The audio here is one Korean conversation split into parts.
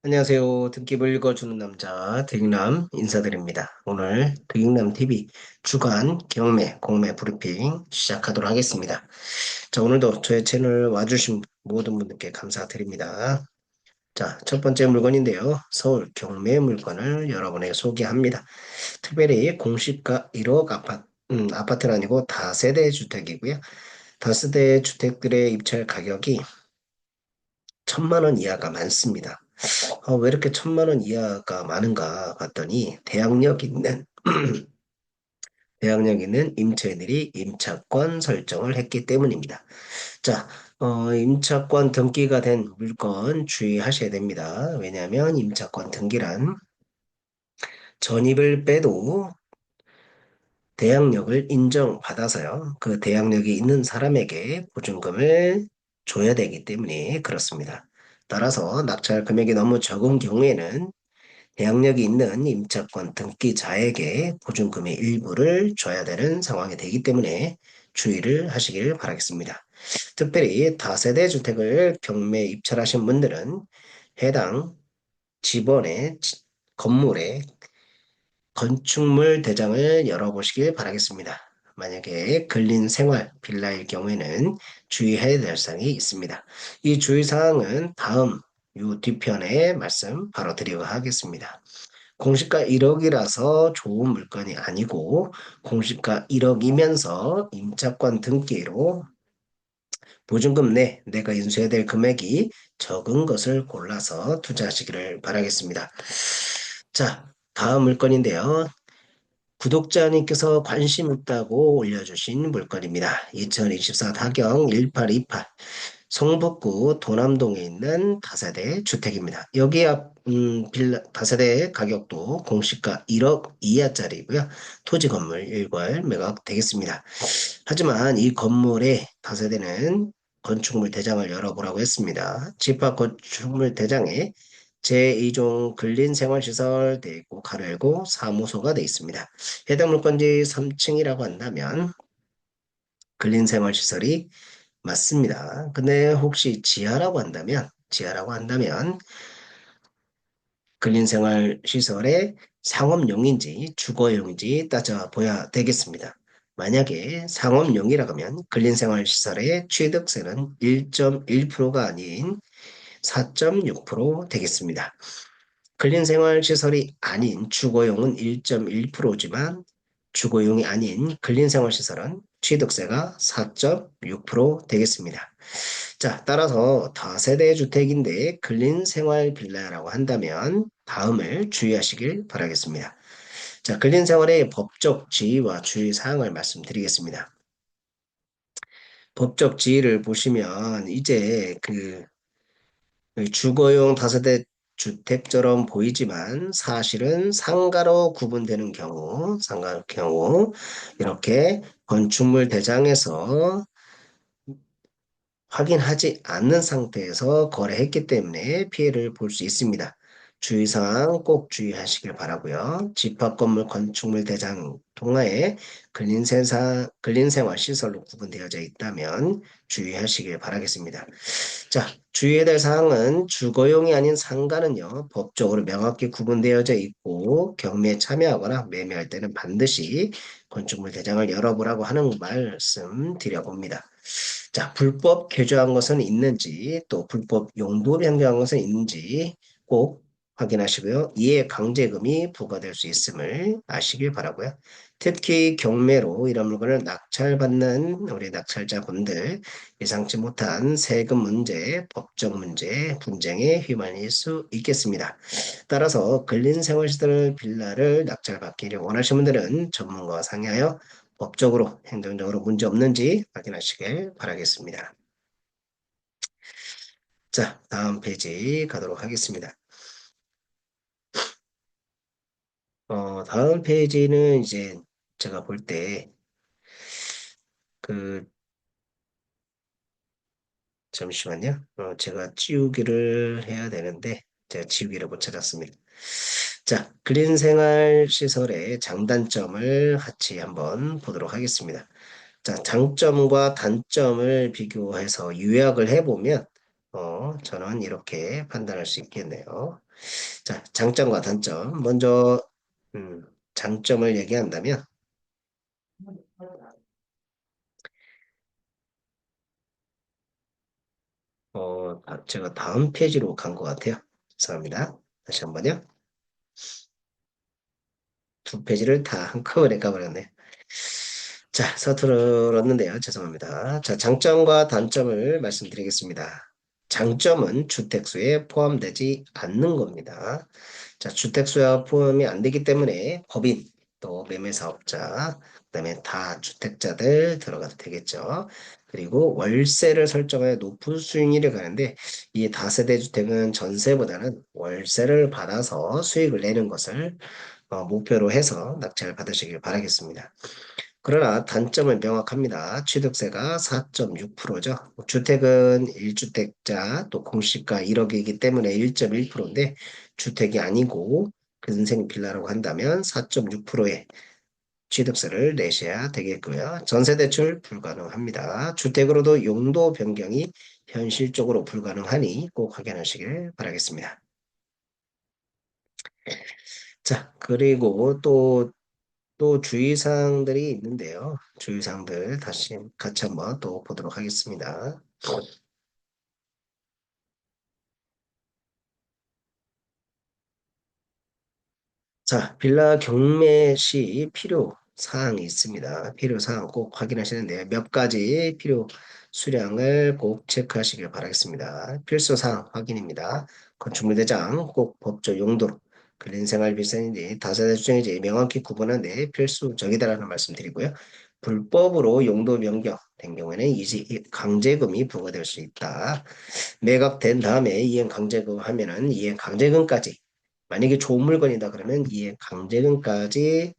안녕하세요. 듣기를 읽어주는 남자 대익남 인사드립니다. 오늘 대익남 TV 주간 경매 공매 브리핑 시작하도록 하겠습니다. 자, 오늘도 저의 채널 와주신 모든 분들께 감사드립니다. 자, 첫 번째 물건인데요. 서울 경매 물건을 여러분에게 소개합니다. 특별히 공시가 1억 아파트는 아니고 다세대 주택이고요. 다세대 주택들의 입찰 가격이 1,000만 원 이하가 많습니다. 왜 이렇게 1,000만 원 이하가 많은가 봤더니 대학력 있는 임차인들이 임차권 설정을 했기 때문입니다. 자, 임차권 등기가 된 물건 주의하셔야 됩니다. 왜냐하면 임차권 등기란 전입을 빼도 대항력을 인정받아서요. 그 대항력이 있는 사람에게 보증금을 줘야 되기 때문에 그렇습니다. 따라서 낙찰 금액이 너무 적은 경우에는 대항력이 있는 임차권 등기자에게 보증금의 일부를 줘야 되는 상황이 되기 때문에 주의를 하시길 바라겠습니다. 특별히 다세대 주택을 경매 입찰하신 분들은 해당 지번의 건물의 건축물 대장을 열어보시길 바라겠습니다. 만약에 근린 생활 빌라일 경우에는 주의해야 될 사항이 있습니다. 이 주의사항은 다음 요 뒤편에 말씀 바로 드리도록 하겠습니다. 공시가 1억이라서 좋은 물건이 아니고 공시가 1억이면서 임차권 등기로 보증금 내 내가 인수해야 될 금액이 적은 것을 골라서 투자하시기를 바라겠습니다. 자, 다음 물건인데요. 구독자님께서 관심 있다고 올려주신 물건입니다. 2024 타경 1828 성북구 도남동에 있는 다세대 주택입니다. 여기 빌라 다세대 가격도 공시가 1억 이하짜리고요. 토지 건물 일괄 매각 되겠습니다. 하지만 이 건물의 다세대는 건축물 대장을 열어보라고 했습니다. 집합 건축물 대장에 제2종 근린생활시설 돼 있고 가로 열고 사무소가 돼 있습니다. 해당 물건지 3층이라고 한다면 근린생활시설이 맞습니다. 근데 혹시 지하라고 한다면 근린생활시설의 상업용인지 주거용인지 따져봐야 되겠습니다. 만약에 상업용이라고 하면 근린생활시설의 취득세는 1.1%가 아닌 4.6% 되겠습니다. 근린생활시설이 아닌 주거용은 1.1%지만 주거용이 아닌 근린생활시설은 취득세가 4.6% 되겠습니다. 자, 따라서 다세대 주택인데 근린생활 빌라라고 한다면 다음을 주의하시길 바라겠습니다. 자, 근린생활의 법적 지위와 주의사항을 말씀드리겠습니다. 법적 지위를 보시면 이제 주거용 다세대 주택처럼 보이지만 사실은 상가로 구분되는 경우 이렇게 건축물 대장에서 확인하지 않는 상태에서 거래했기 때문에 피해를 볼 수 있습니다. 주의사항 꼭 주의하시길 바라고요. 집합건물 건축물 대장 동화에 근린생활 시설로 구분되어져 있다면 주의하시길 바라겠습니다. 자, 주의해야 될 사항은 주거용이 아닌 상가는요, 법적으로 명확히 구분되어져 있고 경매에 참여하거나 매매할 때는 반드시 건축물 대장을 열어보라고 하는 말씀 드려봅니다. 자, 불법 개조한 것은 있는지 또 불법 용도 변경한 것은 있는지 꼭 확인하시고요. 이에 강제금이 부과될 수 있음을 아시길 바라고요. 특히 경매로 이런 물건을 낙찰받는 우리 낙찰자분들 예상치 못한 세금 문제, 법적 문제, 분쟁에 휘말릴 수 있겠습니다. 따라서 근린생활시설 빌라를 낙찰받기를 원하시는 분들은 전문가와 상의하여 법적으로, 행정적으로 문제 없는지 확인하시길 바라겠습니다. 자, 다음 페이지 가도록 하겠습니다. 다음 페이지는 이제 제가 볼 때, 그, 잠시만요. 제가 지우기를 해야 되는데, 제가 지우기를 못 찾았습니다. 자, 그린 생활 시설의 장단점을 같이 한번 보도록 하겠습니다. 자, 장점과 단점을 비교해서 요약을 해보면, 저는 이렇게 판단할 수 있겠네요. 자, 장점과 단점. 먼저, 장점을 얘기한다면, 제가 다음 페이지로 간 것 같아요. 죄송합니다. 다시 한번요. 두 페이지를 다 한꺼번에 까버렸네. 자, 서툴렀는데요. 죄송합니다. 자, 장점과 단점을 말씀드리겠습니다. 장점은 주택수에 포함되지 않는 겁니다. 자, 주택수에 포함이 안 되기 때문에 법인, 또 매매사업자, 그다음에 다주택자들 들어가도 되겠죠. 그리고 월세를 설정하여 높은 수익률이 가는데 이 다세대 주택은 전세보다는 월세를 받아서 수익을 내는 것을 목표로 해서 낙찰 받으시길 바라겠습니다. 그러나 단점은 명확합니다. 취득세가 4.6%죠. 주택은 1주택자 또 공시가 1억이기 때문에 1.1%인데 주택이 아니고 근생 빌라라고 한다면 4.6%의 취득세를 내셔야 되겠고요. 전세 대출 불가능합니다. 주택으로도 용도 변경이 현실적으로 불가능하니 꼭 확인하시길 바라겠습니다. 자, 그리고 또 주의사항들이 있는데요. 주의사항들 다시 같이 한번 또 보도록 하겠습니다. 자, 빌라 경매 시 필요 사항이 있습니다. 필요 사항 꼭 확인하시는데 몇 가지 필요 수량을 꼭 체크하시길 바라겠습니다. 필수 사항 확인입니다. 건축물 대장 꼭 법적 용도로 근린생활 비상인지 다세대 주택인지 명확히 구분하는데 필수적이다라는 말씀드리고요. 불법으로 용도 변경된 경우에는 이제 강제금이 부과될 수 있다. 매각된 다음에 이행 강제금 하면은 이행 강제금까지 만약에 좋은 물건이다 그러면 이행 강제금까지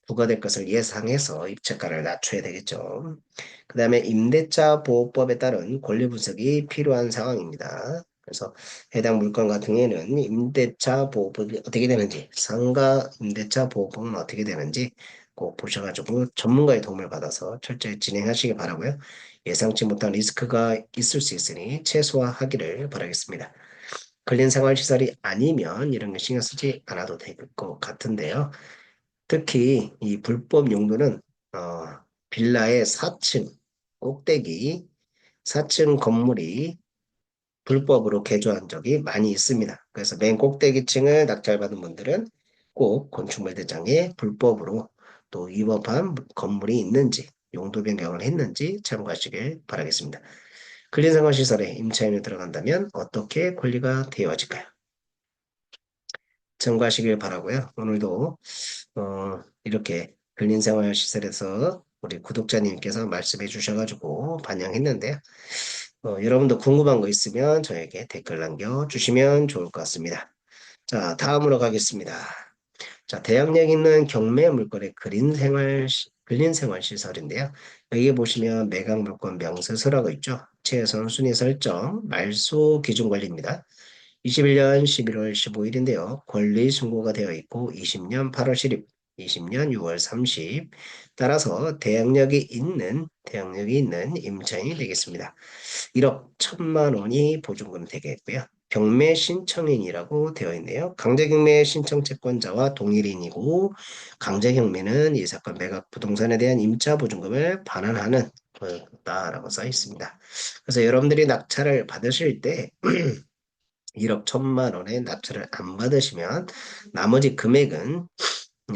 부과될 것을 예상해서 입찰가를 낮춰야 되겠죠. 그 다음에 임대차 보호법에 따른 권리 분석이 필요한 상황입니다. 그래서 해당 물건 같은 경우에는 임대차 보호법이 어떻게 되는지, 상가 임대차 보호법은 어떻게 되는지 꼭 보셔가지고 전문가의 도움을 받아서 철저히 진행하시기 바라고요. 예상치 못한 리스크가 있을 수 있으니 최소화하기를 바라겠습니다. 근린생활시설이 아니면 이런 거 신경 쓰지 않아도 될 것 같은데요. 특히 이 불법 용도는 빌라의 4층 꼭대기 4층 건물이 불법으로 개조한 적이 많이 있습니다. 그래서 맨 꼭대기층을 낙찰받은 분들은 꼭 건축물대장에 불법으로 또 위법한 건물이 있는지 용도 변경을 했는지 참고하시길 바라겠습니다. 근린생활시설에 임차인이 들어간다면 어떻게 관리가 되어질까요? 참고하시길 바라고요. 오늘도 이렇게 근린생활시설에서 우리 구독자님께서 말씀해 주셔가지고 반영했는데요. 여러분도 궁금한 거 있으면 저에게 댓글 남겨주시면 좋을 것 같습니다. 자, 다음으로 가겠습니다. 자, 대항력 있는 경매 물건의 근린생활 시설인데요. 여기 보시면 매각 물건 명세서라고 있죠. 최선 순위 설정, 말소 기준 관리입니다. 21년 11월 15일인데요. 권리 신고가 되어 있고 20년 8월 10일, 20년 6월 30일 따라서 대항력이 있는 임차인이 되겠습니다. 1억 1천만 원이 보증금 되겠고요. 경매 신청인이라고 되어 있네요. 강제경매 신청 채권자와 동일인이고 강제경매는 이 사건 매각 부동산에 대한 임차 보증금을 반환하는 거다라고 써 있습니다. 그래서 여러분들이 낙찰을 받으실 때 1억 1천만 원의 낙찰을 안 받으시면 나머지 금액은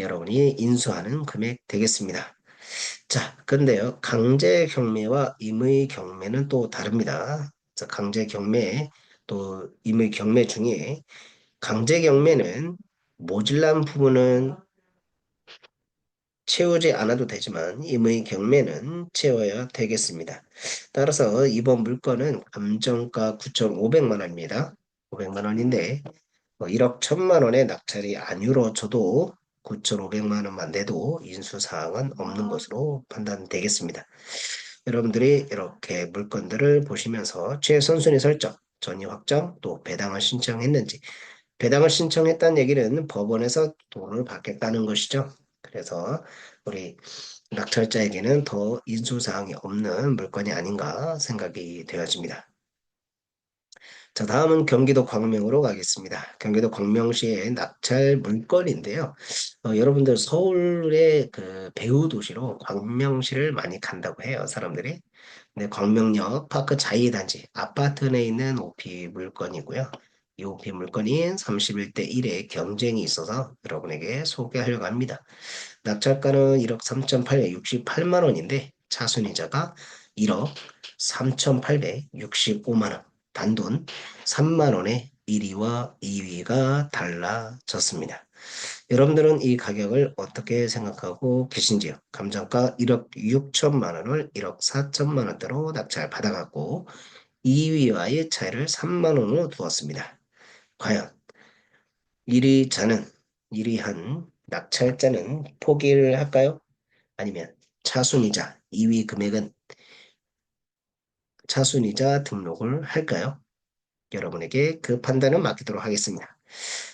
여러분이 인수하는 금액 되겠습니다. 자, 근데요, 강제 경매와 임의 경매는 또 다릅니다. 그래서 강제 경매 또 임의 경매 중에 강제 경매는 모질란 부분은 채우지 않아도 되지만 임의 경매는 채워야 되겠습니다. 따라서 이번 물건은 감정가 9,500만 원입니다. 500만 원인데 1억 1천만 원의 낙찰이 안 이루어져도 9,500만 원만 내도 인수사항은 없는 것으로 판단되겠습니다. 여러분들이 이렇게 물건들을 보시면서 최선순위 설정, 전위 확정, 또 배당을 신청했는지 배당을 신청했다는 얘기는 법원에서 돈을 받겠다는 것이죠. 그래서 우리 낙찰자에게는 더 인수사항이 없는 물건이 아닌가 생각이 되어집니다. 자, 다음은 경기도 광명으로 가겠습니다. 경기도 광명시의 낙찰 물건인데요. 여러분들 서울의 그 배후 도시로 광명시를 많이 간다고 해요, 사람들이. 네, 광명역 파크 자이단지 아파트 내에 있는 오피 물건이고요. 이 오피 물건이 31대 1의 경쟁이 있어서 여러분에게 소개하려고 합니다. 낙찰가는 1억 3,868만 원인데 차순이자가 1억 3,865만 원, 단돈 3만 원에 1위와 2위가 달라졌습니다. 여러분들은 이 가격을 어떻게 생각하고 계신지요? 감정가 1억 6천만 원을 1억 4천만 원대로 낙찰 받아갔고 2위와의 차이를 3만 원으로 두었습니다. 과연 1위 자는 1위 한 낙찰자는 포기를 할까요? 아니면 차순이자 2위 금액은 차순이자 등록을 할까요? 여러분에게 그 판단을 맡기도록 하겠습니다.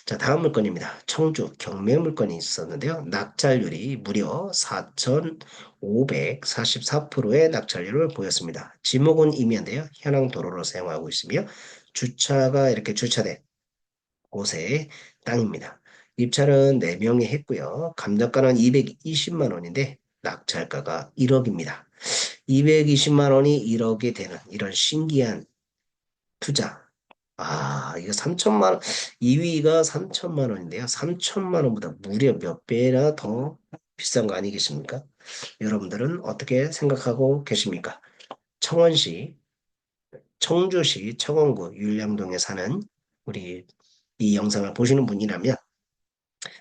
자, 다음 물건입니다. 청주 경매 물건이 있었는데요. 낙찰률이 무려 4,544%의 낙찰률을 보였습니다. 지목은 임야인데요. 현황 도로로 사용하고 있으며 주차가 이렇게 주차된 곳의 땅입니다. 입찰은 4명이 했고요. 감정가는 220만 원인데 낙찰가가 1억입니다. 220만 원이 1억이 되는 이런 신기한 투자. 아, 이거 3천만 원, 2위가 3천만 원인데요. 3천만 원보다 무려 몇 배나 더 비싼 거 아니겠습니까? 여러분들은 어떻게 생각하고 계십니까? 청원시, 청주시 청원구 율량동에 사는 우리 이 영상을 보시는 분이라면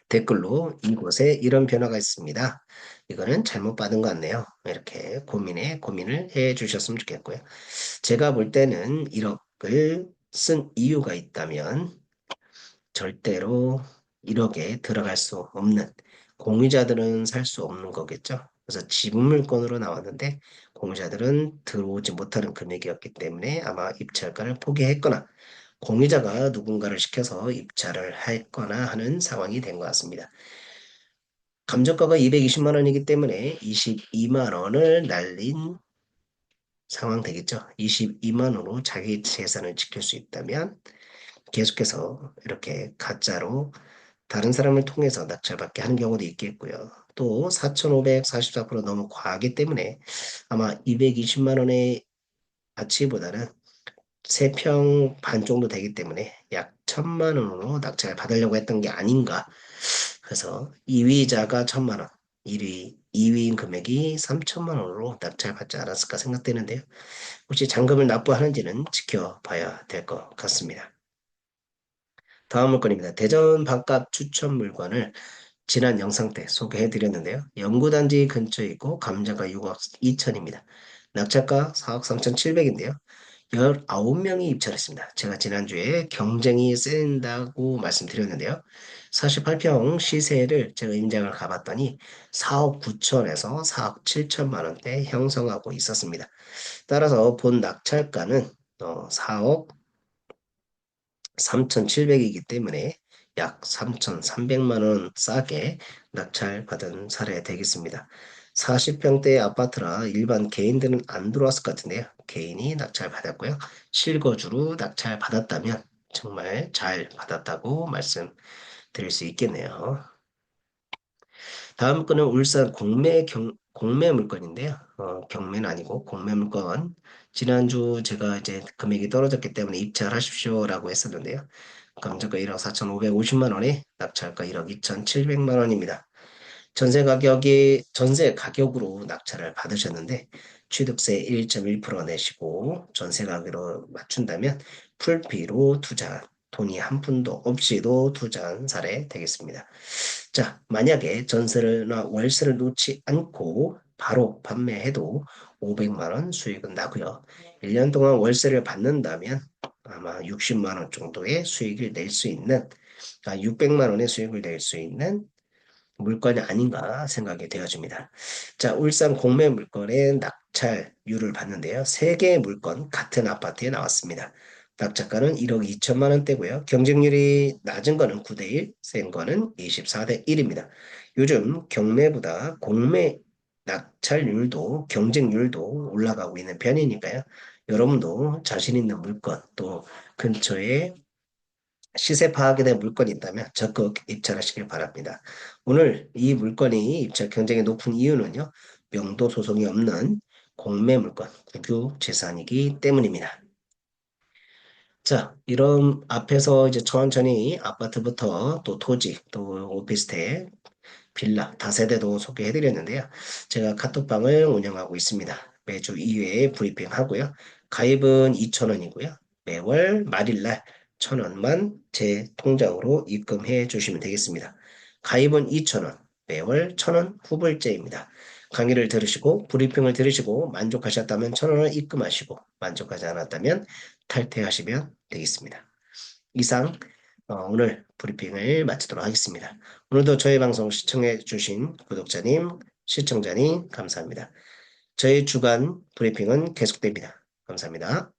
댓글로 이곳에 이런 변화가 있습니다. 이거는 잘못 받은 것 같네요. 이렇게 고민을 해 주셨으면 좋겠고요. 제가 볼 때는 1억을 쓴 이유가 있다면 절대로 1억에 들어갈 수 없는 공유자들은 살 수 없는 거겠죠. 그래서 지분 물건으로 나왔는데 공유자들은 들어오지 못하는 금액이었기 때문에 아마 입찰가를 포기했거나 공유자가 누군가를 시켜서 입찰을 했거나 하는 상황이 된 것 같습니다. 감정가가 220만 원이기 때문에 22만 원을 날린 상황 되겠죠. 22만 원으로 자기 재산을 지킬 수 있다면 계속해서 이렇게 가짜로 다른 사람을 통해서 낙찰받게 하는 경우도 있겠고요. 또 4,544% 너무 과하기 때문에 아마 220만 원의 가치보다는 3평 반 정도 되기 때문에 약 1,000만 원으로 낙찰 받으려고 했던 게 아닌가. 그래서 2위자가 1,000만 원, 2위인 금액이 3천만 원으로 낙찰받지 않았을까 생각되는데요. 혹시 잔금을 납부하는지는 지켜봐야 될 것 같습니다. 다음 물건입니다. 대전 반값 추천 물건을 지난 영상 때 소개해 드렸는데요. 연구단지 근처에 있고 감정가 6억 2천입니다. 낙찰가 4억 3,700인데요. 19명이 입찰했습니다. 제가 지난주에 경쟁이 센다고 말씀드렸는데요. 48평 시세를 제가 임장을 가봤더니 4억 9천에서 4억 7천만 원대 형성하고 있었습니다. 따라서 본 낙찰가는 4억 3,700이기 때문에 약 3,300만 원 싸게 낙찰받은 사례 되겠습니다. 40평대 아파트라 일반 개인들은 안 들어왔을 것 같은데요. 개인이 낙찰받았고요. 실거주로 낙찰받았다면 정말 잘 받았다고 말씀드릴 수 있겠네요. 다음 거는 울산 공매 물건인데요. 경매는 아니고 공매 물건. 지난주 제가 이제 금액이 떨어졌기 때문에 입찰하십시오라고 했었는데요. 감정가 1억 4,550만 원에 낙찰가 1억 2,700만 원입니다. 전세 가격으로 낙찰을 받으셨는데 취득세 1.1% 내시고 전세 가격으로 맞춘다면 풀피로 투자 돈이 한 푼도 없이도 투자한 사례 되겠습니다. 자, 만약에 전세나 월세를 놓지 않고 바로 판매해도 500만 원 수익은 나고요. 1년 동안 월세를 받는다면 아마 60만 원 정도의 수익을 낼 수 있는 600만 원의 수익을 낼 수 있는 물건이 아닌가 생각이 되어집니다. 자, 울산 공매 물건의 낙찰률을 봤는데요. 세 개의 물건 같은 아파트에 나왔습니다. 낙찰가는 1억 2천만 원대고요. 경쟁률이 낮은 거는 9대 1, 센 거는 24대 1입니다. 요즘 경매보다 공매 낙찰률도 경쟁률도 올라가고 있는 편이니까요. 여러분도 자신 있는 물건 또 근처에 시세 파악에 대한 물건이 있다면 적극 입찰하시길 바랍니다. 오늘 이 물건이 입찰 경쟁이 높은 이유는요. 명도 소송이 없는 공매 물건, 국유 재산이기 때문입니다. 자, 이런 앞에서 이제 천천히 아파트부터 또 토지, 또 오피스텔, 빌라, 다세대도 소개해 드렸는데요. 제가 카톡방을 운영하고 있습니다. 매주 2회 브리핑 하고요. 가입은 2,000원이고요. 매월 말일날 1,000원만 제 통장으로 입금해 주시면 되겠습니다. 가입은 2,000원, 매월 1,000원 후불제입니다. 강의를 들으시고 브리핑을 들으시고 만족하셨다면 1,000원을 입금하시고 만족하지 않았다면 탈퇴하시면 되겠습니다. 이상 오늘 브리핑을 마치도록 하겠습니다. 오늘도 저희 방송 시청해 주신 구독자님, 시청자님 감사합니다. 저희 주간 브리핑은 계속됩니다. 감사합니다.